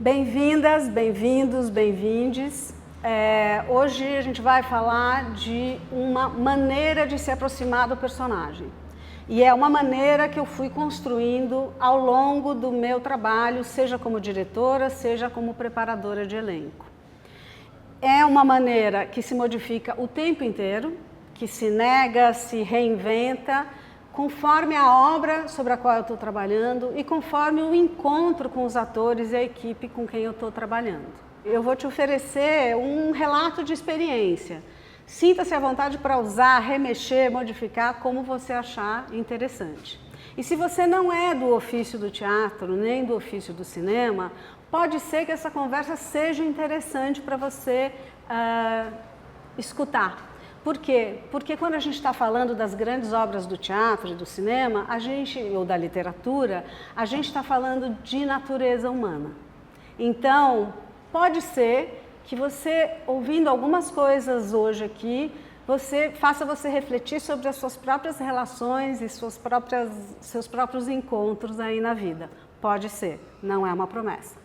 Bem-vindas, bem-vindos, bem-vindes. Hoje a gente vai falar de uma maneira de se aproximar do personagem. E é uma maneira que eu fui construindo ao longo do meu trabalho, seja como diretora, seja como preparadora de elenco. É uma maneira que se modifica o tempo inteiro, que se nega, se reinventa, conforme a obra sobre a qual eu estou trabalhando e conforme o encontro com os atores e a equipe com quem eu estou trabalhando. Eu vou te oferecer um relato de experiência. Sinta-se à vontade para usar, remexer, modificar como você achar interessante. E se você não é do ofício do teatro, nem do ofício do cinema, pode ser que essa conversa seja interessante para você escutar. Por quê? Porque quando a gente está falando das grandes obras do teatro e do cinema, ou da literatura, a gente está falando de natureza humana. Então, pode ser que você, ouvindo algumas coisas hoje aqui, faça você refletir sobre as suas próprias relações e seus próprios encontros aí na vida. Pode ser, não é uma promessa.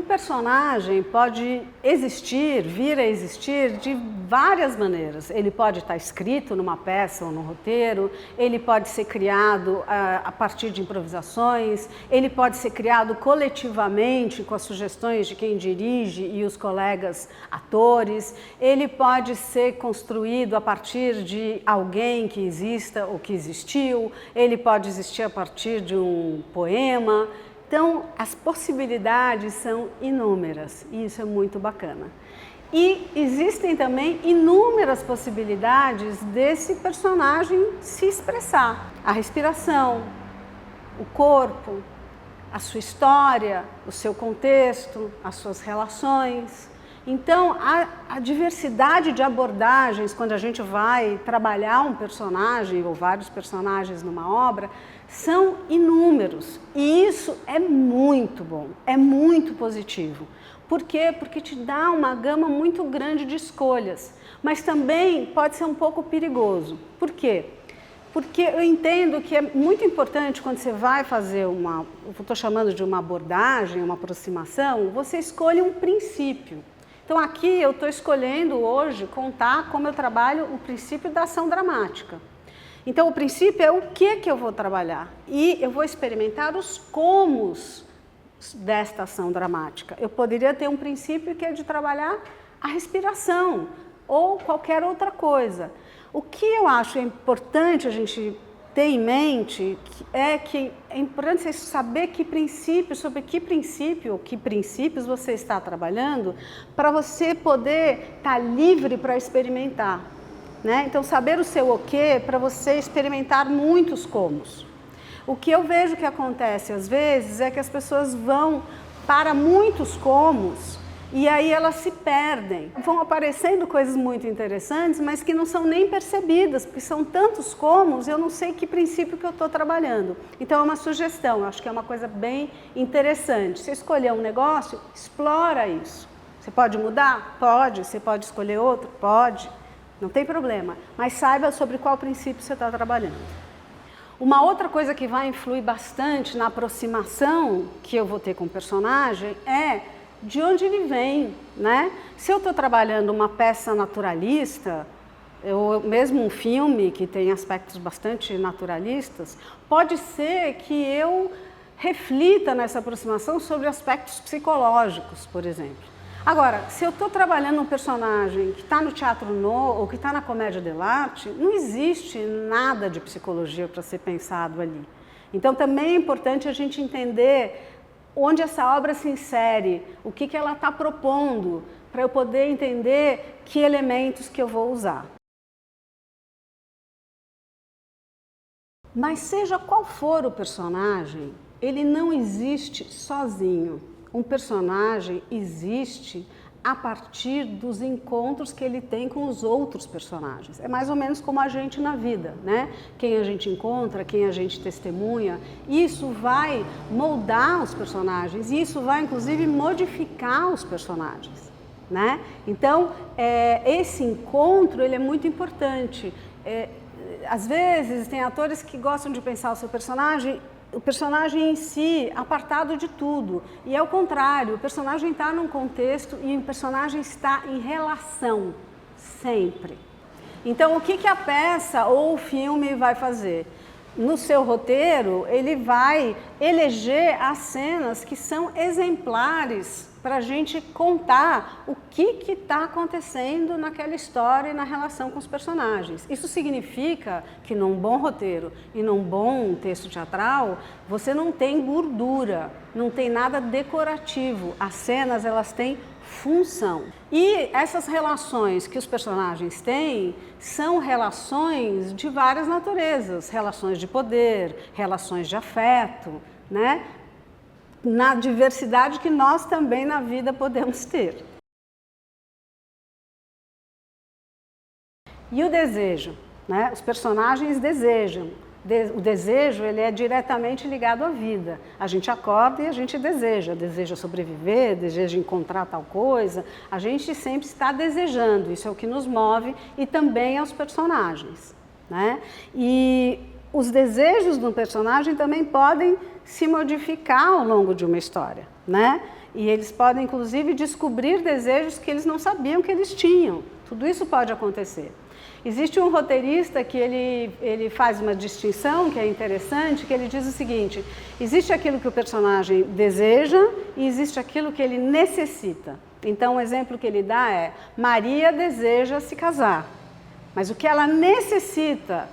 Um personagem pode existir, vir a existir de várias maneiras. Ele pode estar escrito numa peça ou num roteiro, ele pode ser criado a partir de improvisações, ele pode ser criado coletivamente com as sugestões de quem dirige e os colegas atores, ele pode ser construído a partir de alguém que exista ou que existiu, ele pode existir a partir de um poema. Então, as possibilidades são inúmeras e isso é muito bacana. E existem também inúmeras possibilidades desse personagem se expressar. A respiração, o corpo, a sua história, o seu contexto, as suas relações. Então, a diversidade de abordagens quando a gente vai trabalhar um personagem ou vários personagens numa obra são inúmeros. E isso é muito bom, é muito positivo. Por quê? Porque te dá uma gama muito grande de escolhas, mas também pode ser um pouco perigoso. Por quê? Porque eu entendo que é muito importante quando você vai fazer eu estou chamando de uma abordagem, uma aproximação, você escolhe um princípio. Então aqui eu estou escolhendo hoje contar como eu trabalho o princípio da ação dramática. Então o princípio é o que eu vou trabalhar e eu vou experimentar os comos desta ação dramática. Eu poderia ter um princípio que é de trabalhar a respiração ou qualquer outra coisa. O que eu acho importante a gente ter em mente é que é importante você saber sobre que princípio ou que princípios você está trabalhando para você poder estar livre para experimentar, né? Então, saber o seu o quê para você experimentar muitos comos. O que eu vejo que acontece às vezes é que as pessoas vão para muitos comos e aí elas se perdem. Vão aparecendo coisas muito interessantes, mas que não são nem percebidas, porque são tantos comos, eu não sei que princípio que eu estou trabalhando. Então é uma sugestão, eu acho que é uma coisa bem interessante. Você escolher um negócio, explora isso. Você pode mudar? Pode. Você pode escolher outro? Pode. Não tem problema. Mas saiba sobre qual princípio você está trabalhando. Uma outra coisa que vai influir bastante na aproximação que eu vou ter com o personagem é de onde ele vem, né? Se eu estou trabalhando uma peça naturalista, ou mesmo um filme que tem aspectos bastante naturalistas, pode ser que eu reflita nessa aproximação sobre aspectos psicológicos, por exemplo. Agora, se eu estou trabalhando um personagem que está no teatro ou que está na comédia dell'arte, não existe nada de psicologia para ser pensado ali. Então também é importante a gente entender onde essa obra se insere, o que ela está propondo, para eu poder entender que elementos que eu vou usar. Mas seja qual for o personagem, ele não existe sozinho. Um personagem existe a partir dos encontros que ele tem com os outros personagens. É mais ou menos como a gente na vida, né? Quem a gente encontra, quem a gente testemunha, isso vai moldar os personagens, e isso vai inclusive modificar os personagens, né? Então, esse encontro ele é muito importante. Às vezes tem atores que gostam de pensar o seu personagem o personagem em si apartado de tudo. E é o contrário, o personagem está num contexto e o personagem está em relação, sempre. Então, o que a peça ou o filme vai fazer? No seu roteiro, ele vai eleger as cenas que são exemplares para a gente contar o que está acontecendo naquela história e na relação com os personagens. Isso significa que num bom roteiro e num bom texto teatral, você não tem gordura, não tem nada decorativo. As cenas, elas têm função. E essas relações que os personagens têm são relações de várias naturezas, relações de poder, relações de afeto, né? Na diversidade que nós também na vida podemos ter. E o desejo, né? Os personagens desejam. O desejo, ele é diretamente ligado à vida. A gente acorda e a gente deseja sobreviver, deseja encontrar tal coisa. A gente sempre está desejando, isso é o que nos move e também aos personagens, né? E os desejos do personagem também podem se modificar ao longo de uma história, né? E eles podem, inclusive, descobrir desejos que eles não sabiam que eles tinham. Tudo isso pode acontecer. Existe um roteirista que ele faz uma distinção que é interessante, que ele diz o seguinte: existe aquilo que o personagem deseja e existe aquilo que ele necessita. Então, o exemplo que ele dá é: Maria deseja se casar, mas o que ela necessita?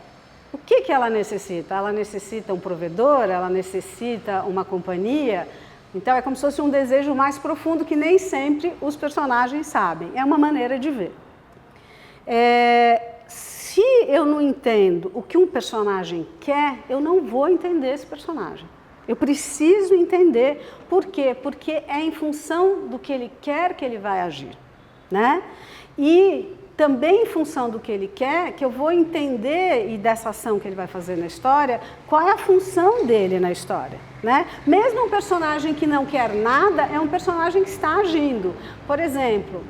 O que ela necessita? Ela necessita um provedor, ela necessita uma companhia. Então, é como se fosse um desejo mais profundo que nem sempre os personagens sabem. É uma maneira de ver. Se eu não entendo o que um personagem quer, eu não vou entender esse personagem. Eu preciso entender por quê? Porque é em função do que ele quer que ele vai agir, né? E também em função do que ele quer, que eu vou entender, e dessa ação que ele vai fazer na história, qual é a função dele na história, né? Mesmo um personagem que não quer nada, é um personagem que está agindo. Por exemplo,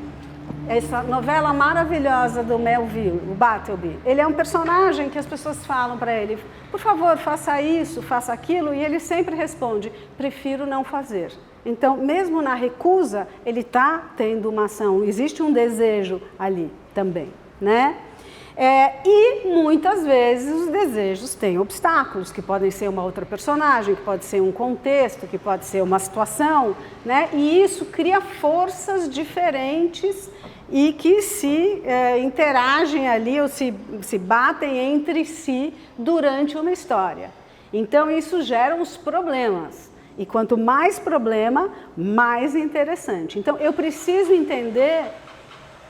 essa novela maravilhosa do Melville, o Bartleby, ele é um personagem que as pessoas falam para ele: por favor, faça isso, faça aquilo, e ele sempre responde: prefiro não fazer. Então, mesmo na recusa, ele está tendo uma ação, existe um desejo ali também, né? E muitas vezes os desejos têm obstáculos, que podem ser uma outra personagem, que pode ser um contexto, que pode ser uma situação, né? E isso cria forças diferentes e que se interagem ali ou se batem entre si durante uma história. Então, isso gera uns problemas. E quanto mais problema, mais interessante. Então, eu preciso entender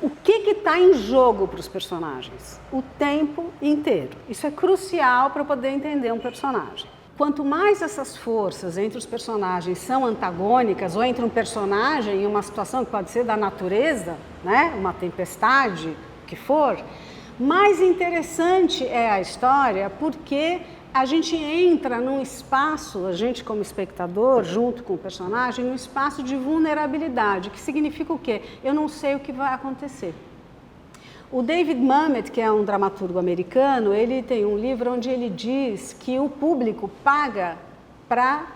o que está em jogo para os personagens o tempo inteiro. Isso é crucial para poder entender um personagem. Quanto mais essas forças entre os personagens são antagônicas, ou entre um personagem e uma situação que pode ser da natureza, né, uma tempestade, o que for, mais interessante é a história, porque a gente entra num espaço, a gente como espectador, junto com o personagem, num espaço de vulnerabilidade, que significa o quê? Eu não sei o que vai acontecer. O David Mamet, que é um dramaturgo americano, ele tem um livro onde ele diz que o público paga para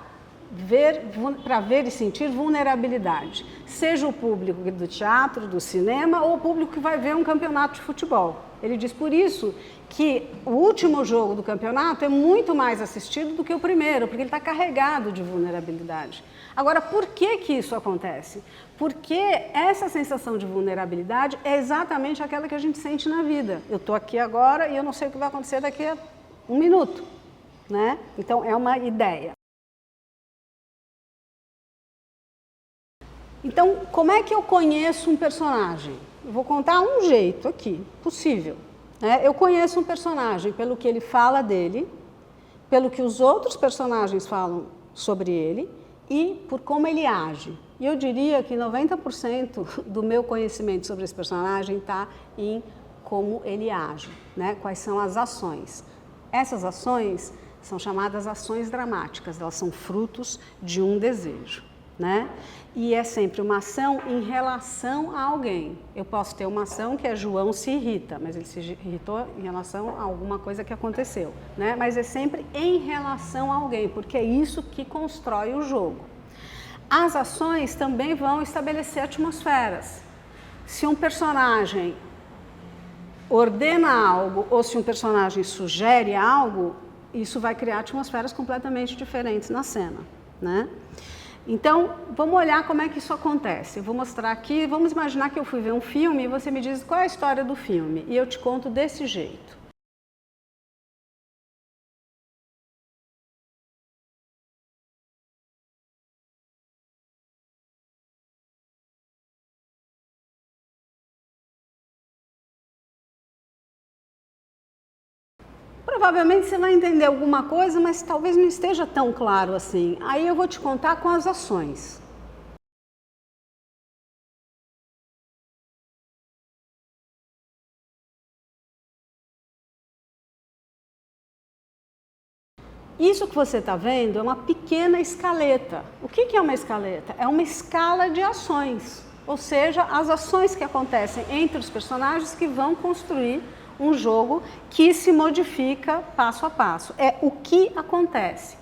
ver e sentir vulnerabilidade. Seja o público do teatro, do cinema, ou o público que vai ver um campeonato de futebol. Ele diz por isso que o último jogo do campeonato é muito mais assistido do que o primeiro, porque ele está carregado de vulnerabilidade. Agora, por que isso acontece? Porque essa sensação de vulnerabilidade é exatamente aquela que a gente sente na vida. Eu estou aqui agora e eu não sei o que vai acontecer daqui a um minuto, né? Então, é uma ideia. Então, como é que eu conheço um personagem? Eu vou contar um jeito aqui, possível. Eu conheço um personagem pelo que ele fala dele, pelo que os outros personagens falam sobre ele e por como ele age. E eu diria que 90% do meu conhecimento sobre esse personagem está em como ele age, né? Quais são as ações. Essas ações são chamadas ações dramáticas, elas são frutos de um desejo, né? E é sempre uma ação em relação a alguém. Eu posso ter uma ação que é João se irrita, mas ele se irritou em relação a alguma coisa que aconteceu, né? Mas é sempre em relação a alguém, porque é isso que constrói o jogo. As ações também vão estabelecer atmosferas. Se um personagem ordena algo ou se um personagem sugere algo, isso vai criar atmosferas completamente diferentes na cena, né? Então, vamos olhar como é que isso acontece. Eu vou mostrar aqui, vamos imaginar que eu fui ver um filme e você me diz qual é a história do filme e eu te conto desse jeito. Provavelmente você vai entender alguma coisa, mas talvez não esteja tão claro assim. Aí eu vou te contar com as ações. Isso que você está vendo é uma pequena escaleta. O que é uma escaleta? É uma escala de ações, ou seja, as ações que acontecem entre os personagens que vão construir um jogo que se modifica passo a passo. É o que acontece.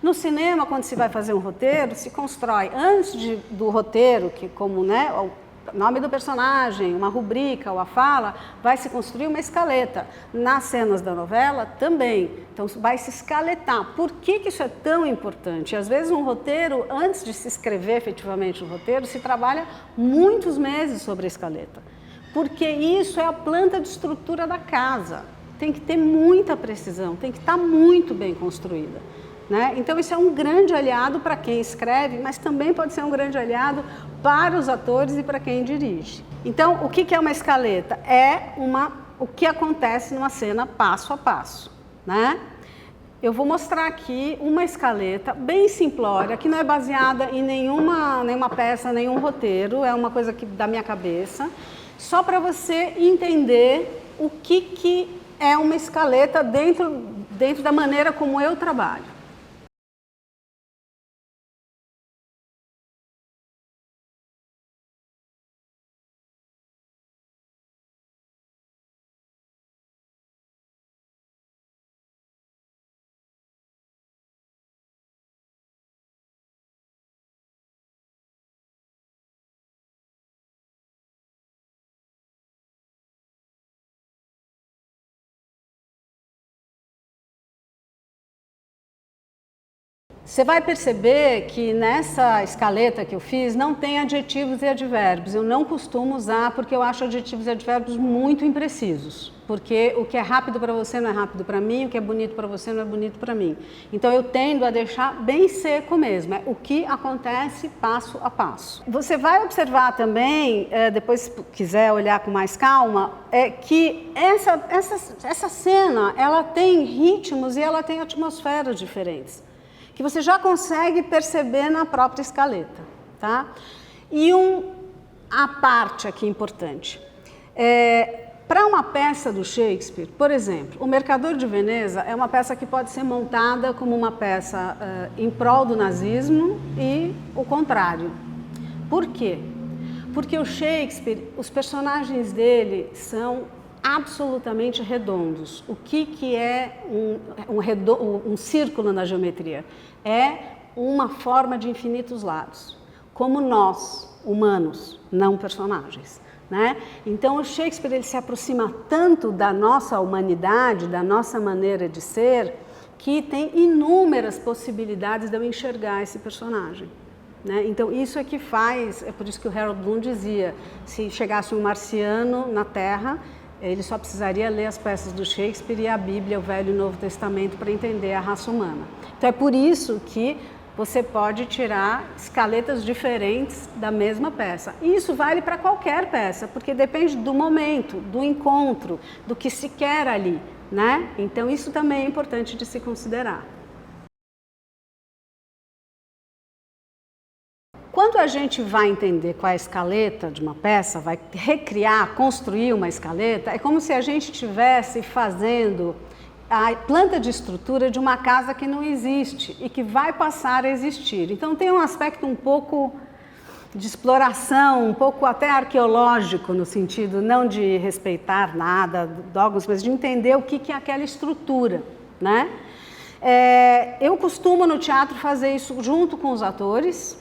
No cinema, quando se vai fazer um roteiro, se constrói antes do roteiro, que como o nome do personagem, uma rubrica ou a fala, vai se construir uma escaleta. Nas cenas da novela também. Então vai se escaletar. Por que isso é tão importante? Às vezes um roteiro, antes de se escrever efetivamente o roteiro, se trabalha muitos meses sobre a escaleta. Porque isso é a planta de estrutura da casa. Tem que ter muita precisão, tem que estar muito bem construída, né? Então isso é um grande aliado para quem escreve, mas também pode ser um grande aliado para os atores e para quem dirige. Então, o que é uma escaleta? É o que acontece numa cena passo a passo, né? Eu vou mostrar aqui uma escaleta bem simplória, que não é baseada em nenhuma peça, nenhum roteiro, é uma coisa da minha cabeça, só para você entender o que é uma escaleta dentro da maneira como eu trabalho. Você vai perceber que nessa escaleta que eu fiz não tem adjetivos e advérbios. Eu não costumo usar porque eu acho adjetivos e advérbios muito imprecisos. Porque o que é rápido para você não é rápido para mim, o que é bonito para você não é bonito para mim. Então eu tendo a deixar bem seco mesmo, é o que acontece passo a passo. Você vai observar também, depois se quiser olhar com mais calma, que essa cena ela tem ritmos e ela tem atmosferas diferentes, que você já consegue perceber na própria escaleta, tá? E a parte aqui importante. Para uma peça do Shakespeare, por exemplo, O Mercador de Veneza é uma peça que pode ser montada como uma peça em prol do nazismo e o contrário. Por quê? Porque o Shakespeare, os personagens dele são absolutamente redondos. O que é um círculo na geometria? É uma forma de infinitos lados, como nós, humanos, não personagens, né? Então o Shakespeare ele se aproxima tanto da nossa humanidade, da nossa maneira de ser, que tem inúmeras possibilidades de eu enxergar esse personagem, né? Então isso é que faz, é por isso que o Harold Bloom dizia, se chegasse um marciano na Terra, ele só precisaria ler as peças do Shakespeare e a Bíblia, o Velho e o Novo Testamento, para entender a raça humana. Então é por isso que você pode tirar escaletas diferentes da mesma peça. E isso vale para qualquer peça, porque depende do momento, do encontro, do que se quer ali, né? Então isso também é importante de se considerar. Quando a gente vai entender qual é a escaleta de uma peça, vai recriar, construir uma escaleta, é como se a gente estivesse fazendo a planta de estrutura de uma casa que não existe e que vai passar a existir. Então tem um aspecto um pouco de exploração, um pouco até arqueológico, no sentido não de respeitar nada, dogmas, mas de entender o que é aquela estrutura, né? Eu costumo no teatro fazer isso junto com os atores,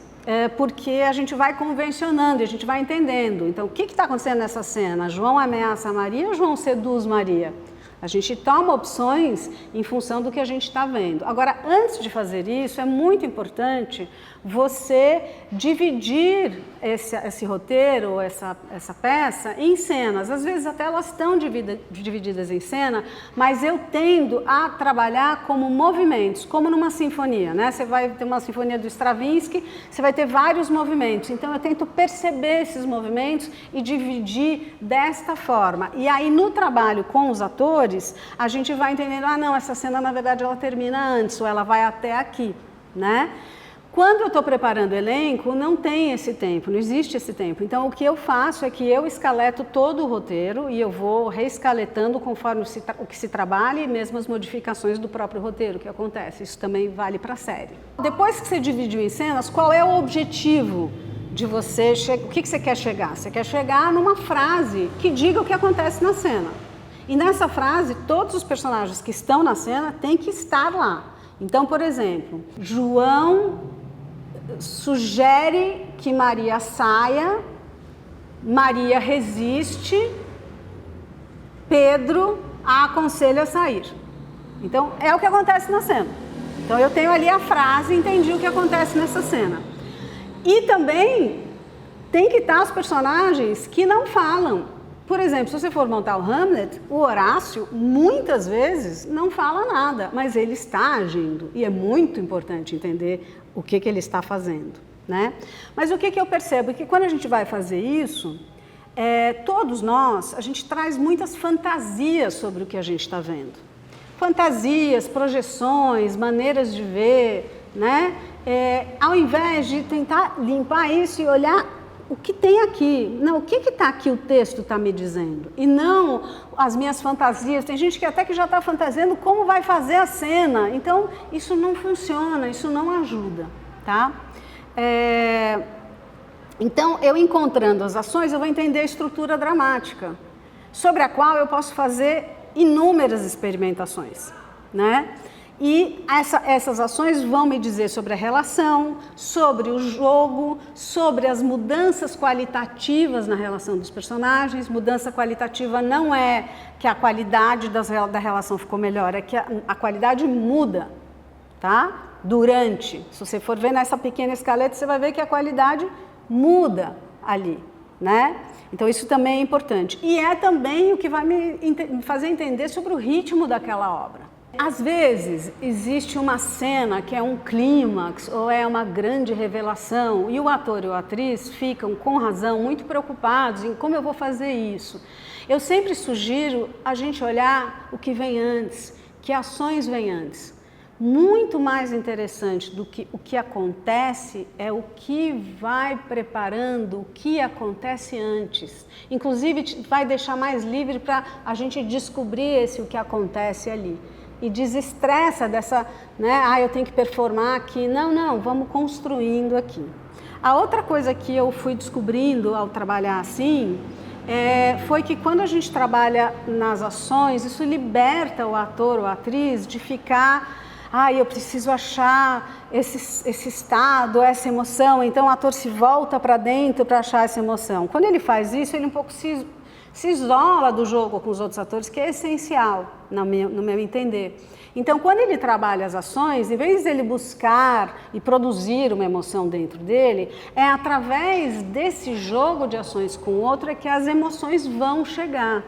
porque a gente vai convencionando, a gente vai entendendo. Então, o que está acontecendo nessa cena? João ameaça Maria ou João seduz Maria? A gente toma opções em função do que a gente está vendo. Agora, antes de fazer isso, é muito importante você dividir esse roteiro, essa peça, em cenas. Às vezes até elas estão divididas em cena, mas eu tendo a trabalhar como movimentos, como numa sinfonia, né? Você vai ter uma sinfonia do Stravinsky, você vai ter vários movimentos. Então eu tento perceber esses movimentos e dividir desta forma. E aí no trabalho com os atores, a gente vai entendendo, ah não, essa cena na verdade ela termina antes, ou ela vai até aqui, né? Quando eu estou preparando o elenco, não tem esse tempo, não existe esse tempo. Então, o que eu faço é que eu escaleto todo o roteiro e eu vou reescaletando conforme o que se trabalha e mesmo as modificações do próprio roteiro que acontece. Isso também vale para a série. Depois que você dividiu em cenas, qual é o objetivo de você? O que você quer chegar? Você quer chegar numa frase que diga o que acontece na cena. E nessa frase, todos os personagens que estão na cena têm que estar lá. Então, por exemplo, João sugere que Maria saia, Maria resiste, Pedro a aconselha a sair. Então, é o que acontece na cena. Então, eu tenho ali a frase e entendi o que acontece nessa cena. E também tem que estar os personagens que não falam. Por exemplo, se você for montar o Hamlet, o Horácio, muitas vezes, não fala nada, mas ele está agindo. E é muito importante entender o que ele está fazendo, né? Mas o que eu percebo é que quando a gente vai fazer isso, todos nós, a gente traz muitas fantasias sobre o que a gente está vendo. Fantasias, projeções, maneiras de ver, né? Ao invés de tentar limpar isso e olhar o que tem aqui, não, o que está aqui o texto está me dizendo, e não as minhas fantasias. Tem gente que até que já está fantasiando como vai fazer a cena, então isso não funciona, isso não ajuda, tá? Então, eu encontrando as ações, eu vou entender a estrutura dramática, sobre a qual eu posso fazer inúmeras experimentações, né? E essas ações vão me dizer sobre a relação, sobre o jogo, sobre as mudanças qualitativas na relação dos personagens. Mudança qualitativa não é que a qualidade da relação ficou melhor, é que a qualidade muda, tá? Durante. Se você for ver nessa pequena escaleta, você vai ver que a qualidade muda ali, né? Então isso também é importante. E é também o que vai me fazer entender sobre o ritmo daquela obra. Às vezes, existe uma cena que é um clímax ou é uma grande revelação e o ator e a atriz ficam, com razão, muito preocupados em como eu vou fazer isso. Eu sempre sugiro a gente olhar o que vem antes, que ações vêm antes. Muito mais interessante do que o que acontece é o que vai preparando, o que acontece antes. Inclusive, vai deixar mais livre para a gente descobrir o que acontece ali. E desestressa dessa, né, eu tenho que performar aqui. Não, vamos construindo aqui. A outra coisa que eu fui descobrindo ao trabalhar assim, foi que quando a gente trabalha nas ações, isso liberta o ator ou a atriz de ficar, eu preciso achar esse estado, essa emoção, então o ator se volta para dentro para achar essa emoção. Quando ele faz isso, ele um pouco se isola do jogo com os outros atores, que é essencial, no meu entender. Então, quando ele trabalha as ações, em vez de ele buscar e produzir uma emoção dentro dele, é através desse jogo de ações com o outro que as emoções vão chegar.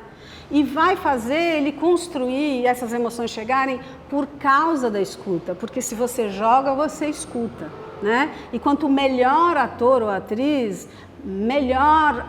E vai fazer ele construir essas emoções chegarem por causa da escuta, porque se você joga, você escuta, né? E quanto melhor ator ou atriz, melhor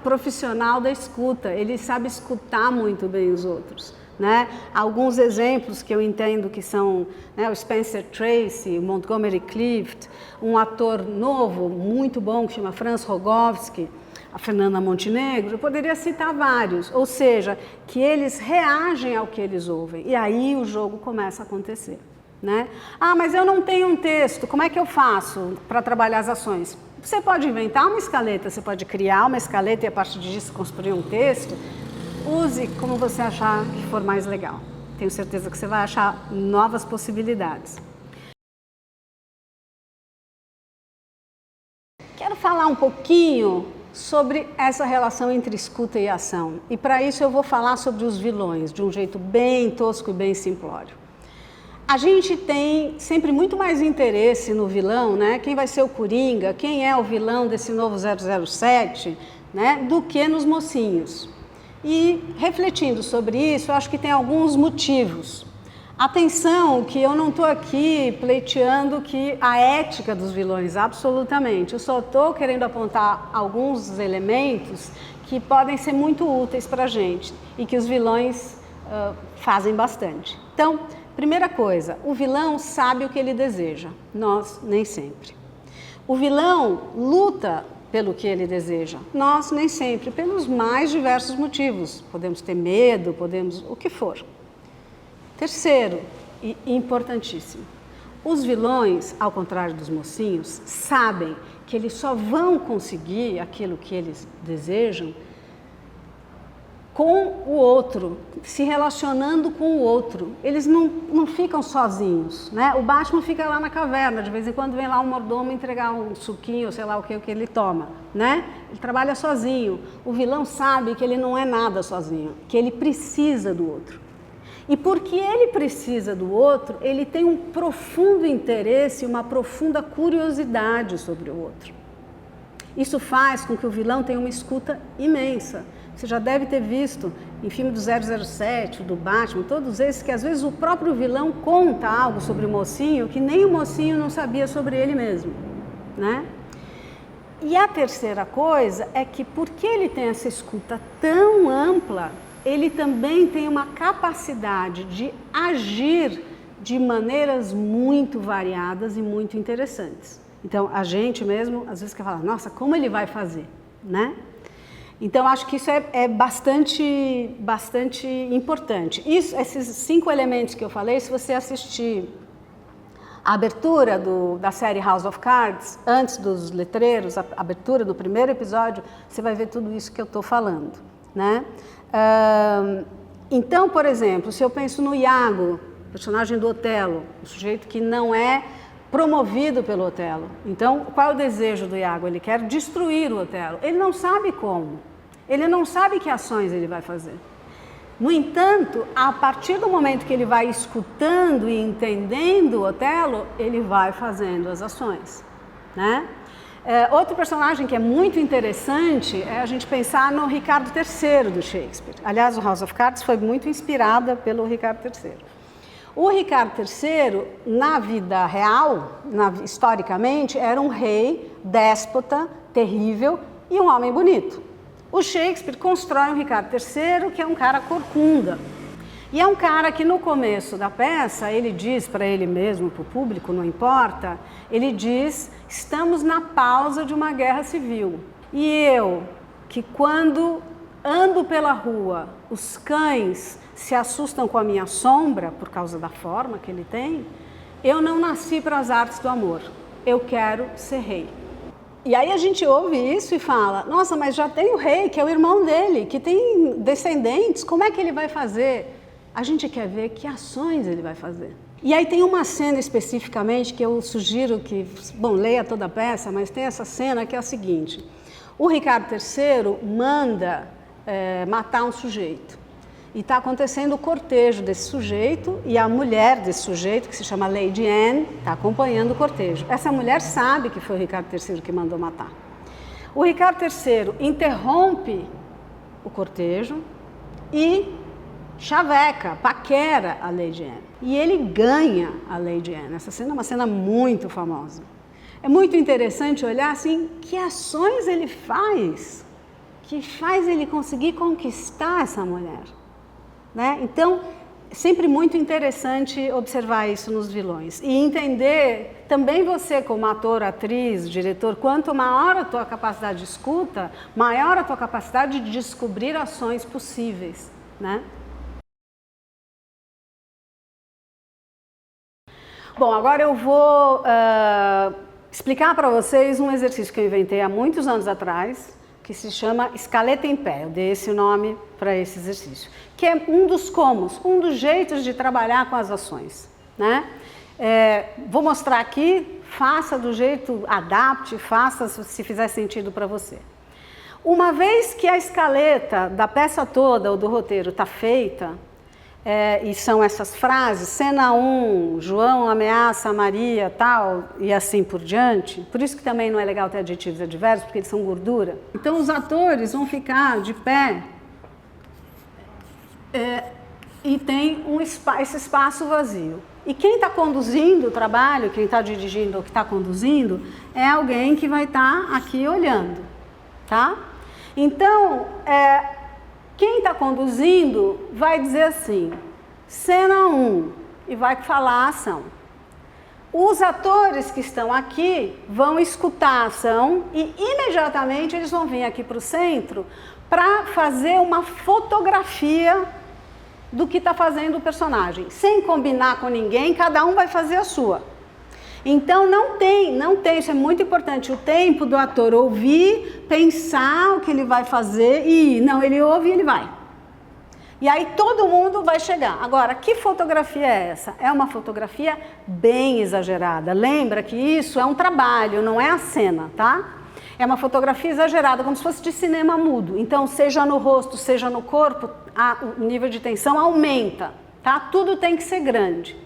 profissional da escuta, ele sabe escutar muito bem os outros, né? Alguns exemplos que eu entendo que são, né, o Spencer Tracy, o Montgomery Clift, um ator novo, muito bom, que chama Franz Rogowski, a Fernanda Montenegro, eu poderia citar vários, ou seja, que eles reagem ao que eles ouvem, e aí o jogo começa a acontecer, né? Ah, mas eu não tenho um texto, como é que eu faço para trabalhar as ações? Você pode inventar uma escaleta, você pode criar uma escaleta e a partir disso construir um texto. Use como você achar que for mais legal. Tenho certeza que você vai achar novas possibilidades. Quero falar um pouquinho sobre essa relação entre escuta e ação. E para isso eu vou falar sobre os vilões, de um jeito bem tosco e bem simplório. A gente tem sempre muito mais interesse no vilão, né? Quem vai ser o Coringa, quem é o vilão desse novo 007, né? Do que nos mocinhos. E refletindo sobre isso, eu acho que tem alguns motivos. Atenção que eu não estou aqui pleiteando que a ética dos vilões, absolutamente. Eu só estou querendo apontar alguns elementos que podem ser muito úteis para a gente e que os vilões fazem bastante. Então, primeira coisa, o vilão sabe o que ele deseja, nós nem sempre. O vilão luta pelo que ele deseja, nós nem sempre, pelos mais diversos motivos. Podemos ter medo, podemos o que for. Terceiro, e importantíssimo, os vilões, ao contrário dos mocinhos, sabem que eles só vão conseguir aquilo que eles desejam com o outro, se relacionando com o outro. Eles não ficam sozinhos, né? O Batman fica lá na caverna, de vez em quando vem lá um mordomo entregar um suquinho, sei lá o que ele toma, né? Ele trabalha sozinho. O vilão sabe que ele não é nada sozinho, que ele precisa do outro. E porque ele precisa do outro, ele tem um profundo interesse, uma profunda curiosidade sobre o outro. Isso faz com que o vilão tenha uma escuta imensa. Você já deve ter visto em filme do 007, do Batman, todos esses, que às vezes o próprio vilão conta algo sobre o mocinho que nem o mocinho não sabia sobre ele mesmo, né? E a terceira coisa é que, porque ele tem essa escuta tão ampla, ele também tem uma capacidade de agir de maneiras muito variadas e muito interessantes. Então, a gente mesmo, às vezes, quer falar, nossa, como ele vai fazer, né? Então, acho que isso é bastante importante. Esses 5 elementos que eu falei, se você assistir a abertura da série House of Cards, antes dos letreiros, a abertura do primeiro episódio, você vai ver tudo isso que eu estou falando, né? Então, por exemplo, se eu penso no Iago, personagem do Otelo, um sujeito que não é promovido pelo Otelo. Então, qual é o desejo do Iago? Ele quer destruir o Otelo. Ele não sabe como. Ele não sabe que ações ele vai fazer. No entanto, a partir do momento que ele vai escutando e entendendo o Otelo, ele vai fazendo as ações, né? Outro personagem que é muito interessante é a gente pensar no Ricardo III do Shakespeare. Aliás, o House of Cards foi muito inspirada pelo Ricardo III. O Ricardo III, na vida real, historicamente, era um rei, déspota, terrível e um homem bonito. O Shakespeare constrói um Ricardo III que é um cara corcunda. E é um cara que no começo da peça, ele diz para ele mesmo, para o público, não importa, ele diz, estamos na pausa de uma guerra civil. E eu, que quando ando pela rua, os cães se assustam com a minha sombra, por causa da forma que ele tem, eu não nasci para as artes do amor, eu quero ser rei. E aí a gente ouve isso e fala, nossa, mas já tem o rei, que é o irmão dele, que tem descendentes, como é que ele vai fazer? A gente quer ver que ações ele vai fazer. E aí tem uma cena especificamente que eu sugiro que, bom, leia toda a peça, mas tem essa cena que é a seguinte, o Ricardo III manda matar um sujeito. E está acontecendo o cortejo desse sujeito e a mulher desse sujeito, que se chama Lady Anne, está acompanhando o cortejo. Essa mulher sabe que foi o Ricardo III que mandou matar. O Ricardo III interrompe o cortejo e chaveca, paquera a Lady Anne. E ele ganha a Lady Anne. Essa cena é uma cena muito famosa. É muito interessante olhar assim, que ações ele faz, que faz ele conseguir conquistar essa mulher. né? Então, é sempre muito interessante observar isso nos vilões e entender também você como ator, atriz, diretor, quanto maior a tua capacidade de escuta, maior a tua capacidade de descobrir ações possíveis, né? Bom, agora eu vou explicar para vocês um exercício que eu inventei há muitos anos atrás, que se chama escaleta em pé. Eu dei esse nome para esse exercício, que é um dos comos, um dos jeitos de trabalhar com as ações, né? Vou mostrar aqui, faça do jeito, adapte, faça se fizer sentido para você. Uma vez que a escaleta da peça toda ou do roteiro está feita, e são essas frases, cena 1, João ameaça a Maria, tal, e assim por diante. Por isso que também não é legal ter adjetivos adversos, porque eles são gordura. Então os atores vão ficar de pé e tem esse espaço vazio. E quem está conduzindo o trabalho, quem está dirigindo ou que está conduzindo, é alguém que vai estar aqui olhando, tá? Então, quem está conduzindo vai dizer assim, cena 1, e vai falar a ação. Os atores que estão aqui vão escutar a ação e imediatamente eles vão vir aqui para o centro para fazer uma fotografia do que está fazendo o personagem. Sem combinar com ninguém, cada um vai fazer a sua. Então não tem, isso é muito importante, o tempo do ator ouvir, pensar o que ele vai fazer e não, ele ouve e ele vai. E aí todo mundo vai chegar. Agora, que fotografia é essa? É uma fotografia bem exagerada. Lembra que isso é um trabalho, não é a cena, tá? É uma fotografia exagerada, como se fosse de cinema mudo. Então, seja no rosto, seja no corpo, o nível de tensão aumenta, tá? Tudo tem que ser grande.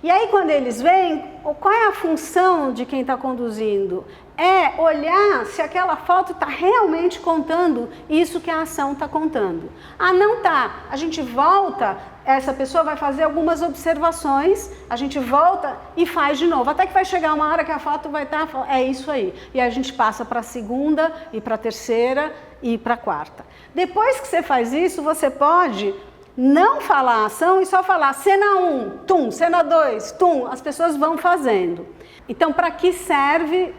E aí, quando eles vêm, qual é a função de quem está conduzindo? É olhar se aquela foto está realmente contando isso que a ação está contando. Ah, não está. A gente volta, essa pessoa vai fazer algumas observações, a gente volta e faz de novo. Até que vai chegar uma hora que a foto vai estar, é isso aí. E aí a gente passa para a segunda, e para a terceira, e para a quarta. Depois que você faz isso, você pode não falar a ação e só falar cena 1, tum, cena 2, tum, as pessoas vão fazendo. Então, para que serve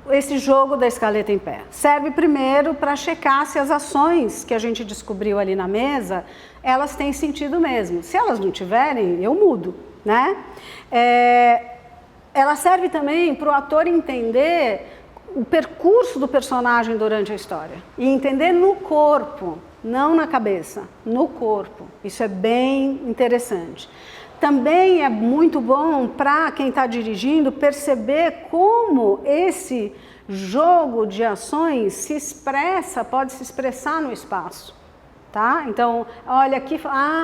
esse jogo da escaleta em pé? Serve primeiro para checar se as ações que a gente descobriu ali na mesa, elas têm sentido mesmo. Se elas não tiverem, eu mudo, né? Ela serve também para o ator entender o percurso do personagem durante a história e entender no corpo, não na cabeça, no corpo. Isso é bem interessante. Também é muito bom para quem está dirigindo perceber como esse jogo de ações se expressa, pode se expressar no espaço, tá? Então, olha aqui,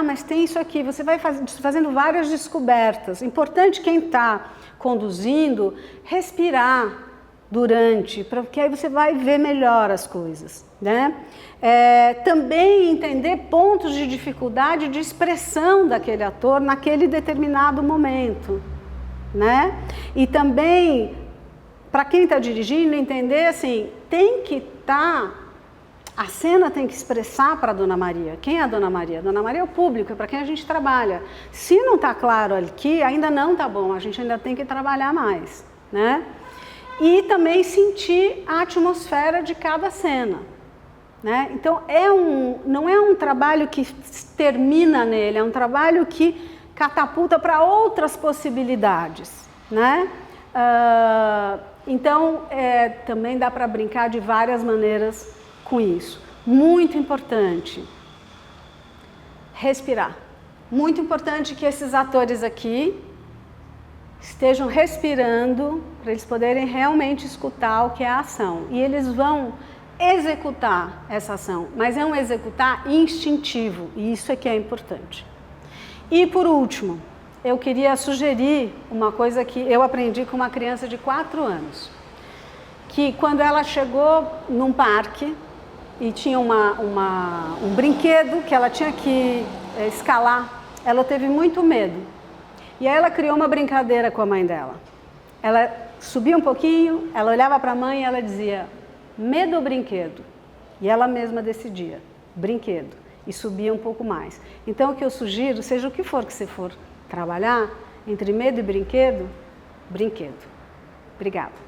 mas tem isso aqui, você vai fazendo várias descobertas. Importante quem está conduzindo respirar durante, porque aí você vai ver melhor as coisas, né? Também entender pontos de dificuldade de expressão daquele ator naquele determinado momento, né? E também, para quem está dirigindo, entender assim, tem que estar, a cena tem que expressar para a Dona Maria. Quem é a Dona Maria? A Dona Maria é o público, é para quem a gente trabalha. Se não está claro aqui, ainda não está bom, a gente ainda tem que trabalhar mais, né? E também sentir a atmosfera de cada cena, né? Então, não é um trabalho que termina nele, é um trabalho que catapulta para outras possibilidades, né? Então, também dá para brincar de várias maneiras com isso. Muito importante, respirar. Muito importante que esses atores aqui estejam respirando para eles poderem realmente escutar o que é a ação. E eles vão executar essa ação, mas é um executar instintivo, e isso é que é importante. E por último, eu queria sugerir uma coisa que eu aprendi com uma criança de 4 anos, que quando ela chegou num parque e tinha um brinquedo que ela tinha que escalar, ela teve muito medo. E aí ela criou uma brincadeira com a mãe dela. Ela subia um pouquinho, ela olhava para a mãe e ela dizia, medo ou brinquedo? E ela mesma decidia, brinquedo. e subia um pouco mais. Então o que eu sugiro, seja o que for que você for trabalhar, entre medo e brinquedo, brinquedo. Obrigada.